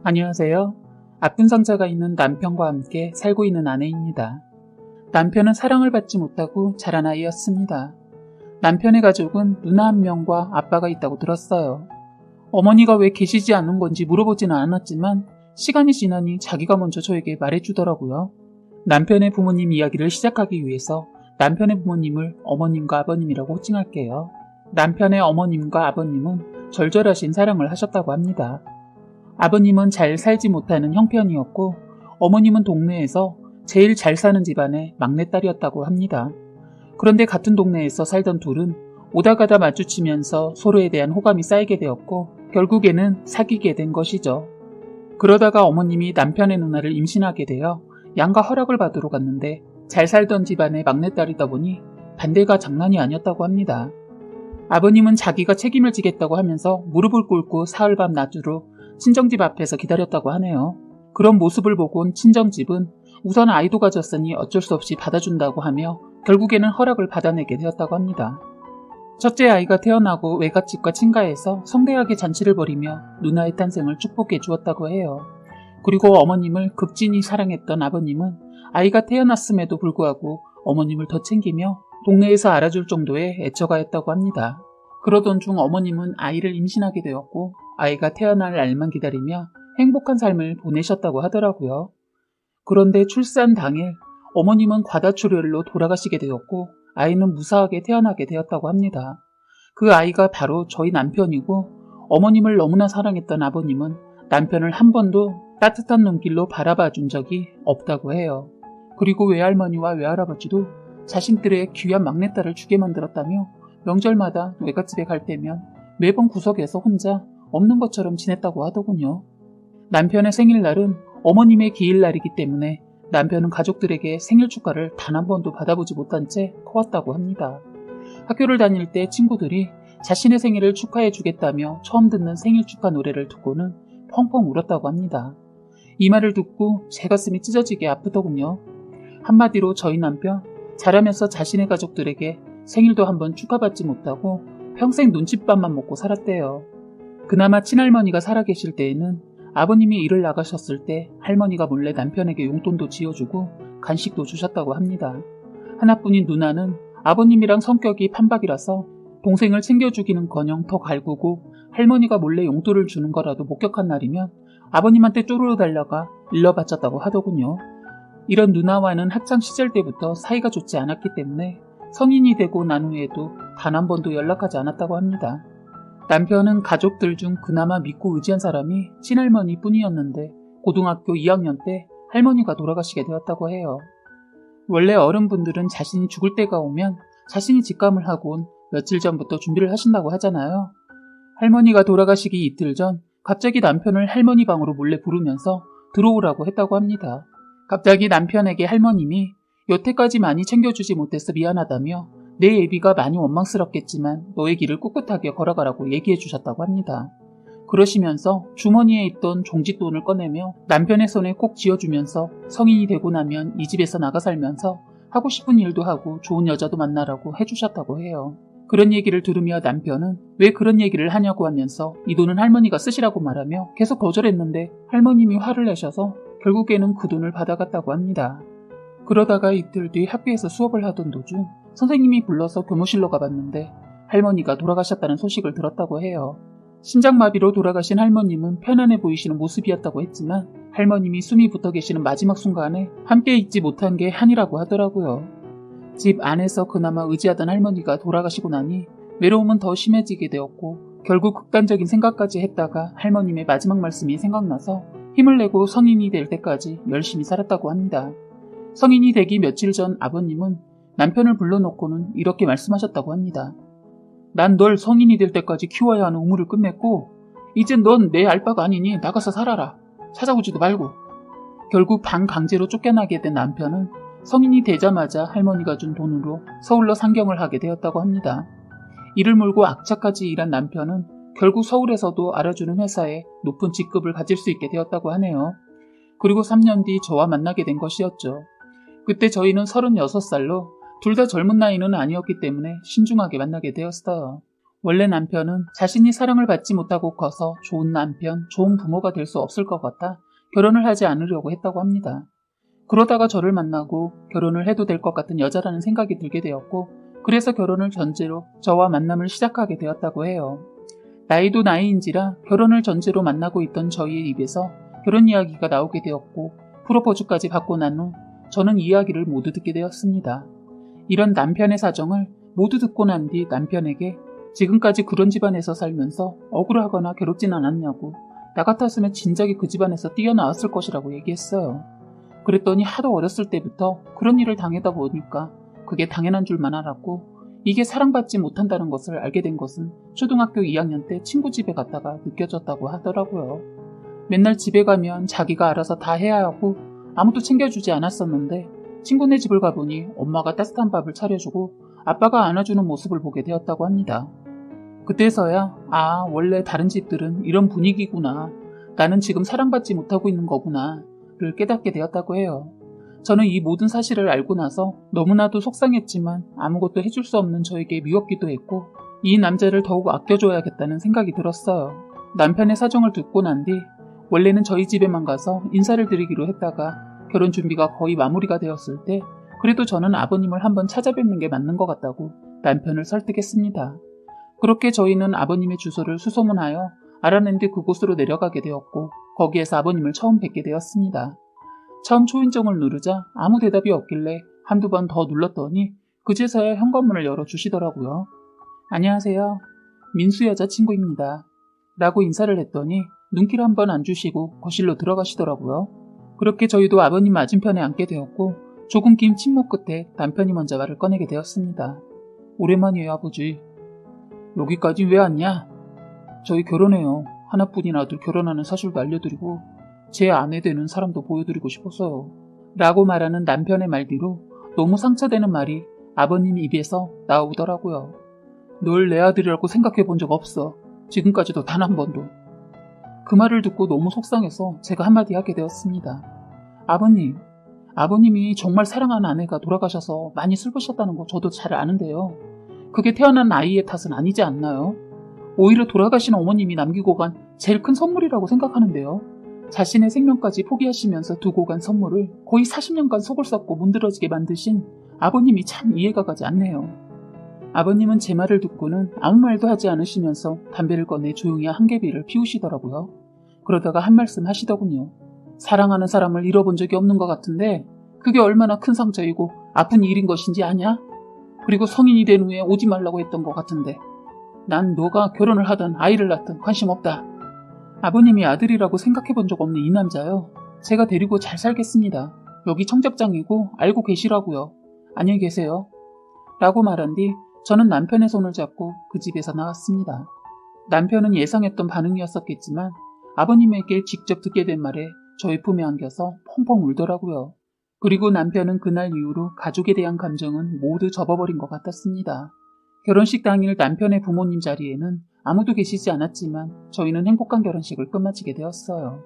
안녕하세요. 아픈 상처가 있는 남편과 함께 살고 있는 아내입니다. 남편은 사랑을 받지 못하고 자란 아이였습니다. 남편의 가족은 누나 한 명과 아빠가 있다고 들었어요. 어머니가 왜 계시지 않은 건지 물어보지는 않았지만 시간이 지나니 자기가 먼저 저에게 말해주더라고요. 남편의 부모님 이야기를 시작하기 위해서 남편의 부모님을 어머님과 아버님이라고 호칭할게요. 남편의 어머님과 아버님은 절절하신 사랑을 하셨다고 합니다. 아버님은 잘 살지 못하는 형편이었고 어머님은 동네에서 제일 잘 사는 집안의 막내딸이었다고 합니다. 그런데 같은 동네에서 살던 둘은 오다 가다 마주치면서 서로에 대한 호감이 쌓이게 되었고 결국에는 사귀게 된 것이죠. 그러다가 어머님이 남편의 누나를 임신하게 되어 양가 허락을 받으러 갔는데 잘 살던 집안의 막내딸이다 보니 반대가 장난이 아니었다고 합니다. 아버님은 자기가 책임을 지겠다고 하면서 무릎을 꿇고 사흘밤 낮으로 친정집 앞에서 기다렸다고 하네요. 그런 모습을 보고 온 친정집은 우선 아이도 가졌으니 어쩔 수 없이 받아준다고 하며 결국에는 허락을 받아내게 되었다고 합니다. 첫째 아이가 태어나고 외갓집과 친가에서 성대하게 잔치를 벌이며 누나의 탄생을 축복해 주었다고 해요. 그리고 어머님을 극진히 사랑했던 아버님은 아이가 태어났음에도 불구하고 어머님을 더 챙기며 동네에서 알아줄 정도의 애처가였다고 합니다. 그러던 중 어머님은 아이를 임신하게 되었고 아이가 태어날 날만 기다리며 행복한 삶을 보내셨다고 하더라고요. 그런데 출산 당일 어머님은 과다출혈로 돌아가시게 되었고 아이는 무사하게 태어나게 되었다고 합니다. 그 아이가 바로 저희 남편이고 어머님을 너무나 사랑했던 아버님은 남편을 한 번도 따뜻한 눈길로 바라봐 준 적이 없다고 해요. 그리고 외할머니와 외할아버지도 자신들의 귀한 막내딸을 주게 만들었다며 명절마다 외갓집에 갈 때면 매번 구석에서 혼자 없는 것처럼 지냈다고 하더군요. 남편의 생일날은 어머님의 기일날이기 때문에 남편은 가족들에게 생일 축하를 단 한 번도 받아보지 못한 채 커왔다고 합니다. 학교를 다닐 때 친구들이 자신의 생일을 축하해 주겠다며 처음 듣는 생일 축하 노래를 듣고는 펑펑 울었다고 합니다. 이 말을 듣고 제 가슴이 찢어지게 아프더군요. 한마디로 저희 남편 자라면서 자신의 가족들에게 생일도 한번 축하받지 못하고 평생 눈칫밥만 먹고 살았대요. 그나마 친할머니가 살아계실 때에는 아버님이 일을 나가셨을 때 할머니가 몰래 남편에게 용돈도 지어주고 간식도 주셨다고 합니다. 하나뿐인 누나는 아버님이랑 성격이 판박이라서 동생을 챙겨주기는커녕 더 갈구고 할머니가 몰래 용돈을 주는 거라도 목격한 날이면 아버님한테 쪼르르 달려가 일러바쳤다고 하더군요. 이런 누나와는 학창시절 때부터 사이가 좋지 않았기 때문에 성인이 되고 난 후에도 단 한 번도 연락하지 않았다고 합니다. 남편은 가족들 중 그나마 믿고 의지한 사람이 친할머니 뿐이었는데 고등학교 2학년 때 할머니가 돌아가시게 되었다고 해요. 원래 어른분들은 자신이 죽을 때가 오면 자신이 직감을 하곤 며칠 전부터 준비를 하신다고 하잖아요. 할머니가 돌아가시기 이틀 전 갑자기 남편을 할머니 방으로 몰래 부르면서 들어오라고 했다고 합니다. 갑자기 남편에게 할머님이 여태까지 많이 챙겨주지 못해서 미안하다며 내 예비가 많이 원망스럽겠지만 너의 길을 꿋꿋하게 걸어가라고 얘기해 주셨다고 합니다. 그러시면서 주머니에 있던 종짓돈을 꺼내며 남편의 손에 꼭 쥐어주면서 성인이 되고 나면 이 집에서 나가 살면서 하고 싶은 일도 하고 좋은 여자도 만나라고 해주셨다고 해요. 그런 얘기를 들으며 남편은 왜 그런 얘기를 하냐고 하면서 이 돈은 할머니가 쓰시라고 말하며 계속 거절했는데 할머님이 화를 내셔서 결국에는 그 돈을 받아갔다고 합니다. 그러다가 이틀 뒤 학교에서 수업을 하던 도중 선생님이 불러서 교무실로 가봤는데 할머니가 돌아가셨다는 소식을 들었다고 해요. 심장마비로 돌아가신 할머님은 편안해 보이시는 모습이었다고 했지만 할머님이 숨이 붙어 계시는 마지막 순간에 함께 있지 못한 게 한이라고 하더라고요. 집 안에서 그나마 의지하던 할머니가 돌아가시고 나니 외로움은 더 심해지게 되었고 결국 극단적인 생각까지 했다가 할머님의 마지막 말씀이 생각나서 힘을 내고 성인이 될 때까지 열심히 살았다고 합니다. 성인이 되기 며칠 전 아버님은 남편을 불러놓고는 이렇게 말씀하셨다고 합니다. 난 널 성인이 될 때까지 키워야 하는 의무를 끝냈고 이젠 넌 내 알바가 아니니 나가서 살아라. 찾아오지도 말고. 결국 반강제로 쫓겨나게 된 남편은 성인이 되자마자 할머니가 준 돈으로 서울로 상경을 하게 되었다고 합니다. 이를 몰고 악착같이 일한 남편은 결국 서울에서도 알아주는 회사에 높은 직급을 가질 수 있게 되었다고 하네요. 그리고 3년 뒤 저와 만나게 된 것이었죠. 그때 저희는 36살로 둘 다 젊은 나이는 아니었기 때문에 신중하게 만나게 되었어요. 원래 남편은 자신이 사랑을 받지 못하고 커서 좋은 남편, 좋은 부모가 될 수 없을 것 같아 결혼을 하지 않으려고 했다고 합니다. 그러다가 저를 만나고 결혼을 해도 될 것 같은 여자라는 생각이 들게 되었고, 그래서 결혼을 전제로 저와 만남을 시작하게 되었다고 해요. 나이도 나이인지라 결혼을 전제로 만나고 있던 저희의 입에서 결혼 이야기가 나오게 되었고, 프로포즈까지 받고 난 후 저는 이야기를 모두 듣게 되었습니다. 이런 남편의 사정을 모두 듣고 난 뒤 남편에게 지금까지 그런 집안에서 살면서 억울하거나 괴롭진 않았냐고, 나 같았으면 진작에 그 집안에서 뛰어나왔을 것이라고 얘기했어요. 그랬더니 하도 어렸을 때부터 그런 일을 당하다 보니까 그게 당연한 줄만 알았고, 이게 사랑받지 못한다는 것을 알게 된 것은 초등학교 2학년 때 친구 집에 갔다가 느껴졌다고 하더라고요. 맨날 집에 가면 자기가 알아서 다 해야 하고 아무도 챙겨주지 않았었는데, 친구네 집을 가보니 엄마가 따뜻한 밥을 차려주고 아빠가 안아주는 모습을 보게 되었다고 합니다. 그때서야 원래 다른 집들은 이런 분위기구나, 나는 지금 사랑받지 못하고 있는 거구나 를 깨닫게 되었다고 해요. 저는 이 모든 사실을 알고 나서 너무나도 속상했지만 아무것도 해줄 수 없는 저에게 미웠기도 했고, 이 남자를 더욱 아껴줘야겠다는 생각이 들었어요. 남편의 사정을 듣고 난 뒤 원래는 저희 집에만 가서 인사를 드리기로 했다가 결혼 준비가 거의 마무리가 되었을 때, 그래도 저는 아버님을 한번 찾아뵙는 게 맞는 것 같다고 남편을 설득했습니다. 그렇게 저희는 아버님의 주소를 수소문하여 알아낸 뒤 그곳으로 내려가게 되었고, 거기에서 아버님을 처음 뵙게 되었습니다. 처음 초인종을 누르자 아무 대답이 없길래 한두 번 더 눌렀더니 그제서야 현관문을 열어주시더라고요. 안녕하세요. 민수 여자친구입니다. 라고 인사를 했더니 눈길 한번 안 주시고 거실로 들어가시더라고요. 그렇게 저희도 아버님 맞은편에 앉게 되었고, 조금 긴 침묵 끝에 남편이 먼저 말을 꺼내게 되었습니다. 오랜만이에요, 아버지. 여기까지 왜 왔냐? 저희 결혼해요. 하나뿐인 아들 결혼하는 사실도 알려드리고 제 아내 되는 사람도 보여드리고 싶었어요. 라고 말하는 남편의 말 뒤로 너무 상처되는 말이 아버님 입에서 나오더라고요. 널 내 아들이라고 생각해 본 적 없어. 지금까지도 단 한 번도. 그 말을 듣고 너무 속상해서 제가 한마디 하게 되었습니다. 아버님이 정말 사랑하는 아내가 돌아가셔서 많이 슬프셨다는 거 저도 잘 아는데요. 그게 태어난 아이의 탓은 아니지 않나요? 오히려 돌아가신 어머님이 남기고 간 제일 큰 선물이라고 생각하는데요. 자신의 생명까지 포기하시면서 두고 간 선물을 거의 40년간 속을 썩고 문드러지게 만드신 아버님이 참 이해가 가지 않네요. 아버님은 제 말을 듣고는 아무 말도 하지 않으시면서 담배를 꺼내 조용히 한 개비를 피우시더라고요. 그러다가 한 말씀 하시더군요. 사랑하는 사람을 잃어본 적이 없는 것 같은데 그게 얼마나 큰 상처이고 아픈 일인 것인지 아냐? 그리고 성인이 된 후에 오지 말라고 했던 것 같은데 난 너가 결혼을 하든 아이를 낳든 관심 없다. 아버님이 아들이라고 생각해 본 적 없는 이 남자요. 제가 데리고 잘 살겠습니다. 여기 청첩장이고 알고 계시라고요. 안녕히 계세요. 라고 말한 뒤 저는 남편의 손을 잡고 그 집에서 나왔습니다. 남편은 예상했던 반응이었었겠지만 아버님에게 직접 듣게 된 말에 저의 품에 안겨서 펑펑 울더라고요. 그리고 남편은 그날 이후로 가족에 대한 감정은 모두 접어버린 것 같았습니다. 결혼식 당일 남편의 부모님 자리에는 아무도 계시지 않았지만 저희는 행복한 결혼식을 끝마치게 되었어요.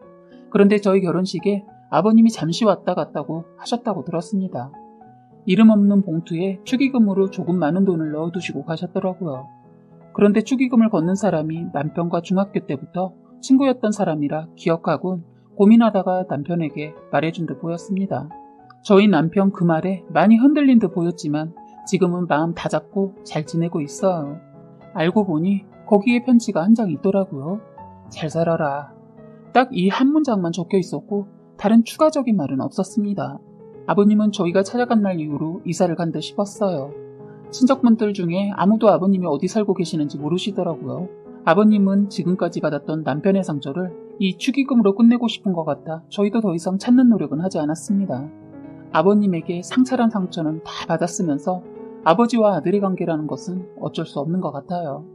그런데 저희 결혼식에 아버님이 잠시 왔다 갔다고 하셨다고 들었습니다. 이름 없는 봉투에 축의금으로 조금 많은 돈을 넣어두시고 가셨더라고요. 그런데 축의금을 걷는 사람이 남편과 중학교 때부터 친구였던 사람이라 기억하곤 고민하다가 남편에게 말해준 듯 보였습니다. 저희 남편 그 말에 많이 흔들린 듯 보였지만 지금은 마음 다 잡고 잘 지내고 있어요. 알고 보니 거기에 편지가 한 장 있더라고요. 잘 살아라. 딱 이 한 문장만 적혀 있었고 다른 추가적인 말은 없었습니다. 아버님은 저희가 찾아간 날 이후로 이사를 간 듯 싶었어요. 친척분들 중에 아무도 아버님이 어디 살고 계시는지 모르시더라고요. 아버님은 지금까지 받았던 남편의 상처를 이 축의금으로 끝내고 싶은 것 같아 저희도 더 이상 찾는 노력은 하지 않았습니다. 아버님에게 상처란 상처는 다 받았으면서 아버지와 아들의 관계라는 것은 어쩔 수 없는 것 같아요.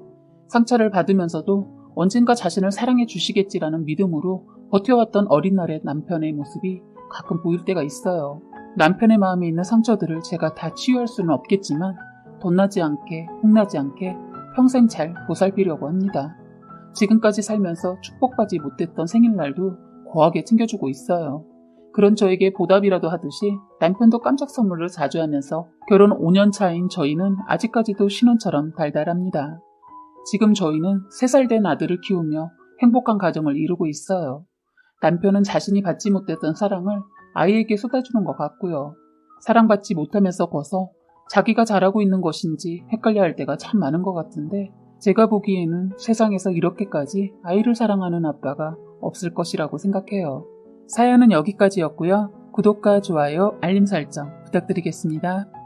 상처를 받으면서도 언젠가 자신을 사랑해 주시겠지라는 믿음으로 버텨왔던 어린 날의 남편의 모습이 가끔 보일 때가 있어요. 남편의 마음에 있는 상처들을 제가 다 치유할 수는 없겠지만 덧나지 않게 혹나지 않게 평생 잘 보살피려고 합니다. 지금까지 살면서 축복받지 못했던 생일날도 고하게 챙겨주고 있어요. 그런 저에게 보답이라도 하듯이 남편도 깜짝 선물을 자주 하면서 결혼 5년 차인 저희는 아직까지도 신혼처럼 달달합니다. 지금 저희는 3살 된 아들을 키우며 행복한 가정을 이루고 있어요. 남편은 자신이 받지 못했던 사랑을 아이에게 쏟아주는 것 같고요. 사랑받지 못하면서 커서 자기가 잘하고 있는 것인지 헷갈려할 때가 참 많은 것 같은데 제가 보기에는 세상에서 이렇게까지 아이를 사랑하는 아빠가 없을 것이라고 생각해요. 사연은 여기까지였고요. 구독과 좋아요, 알림 설정 부탁드리겠습니다.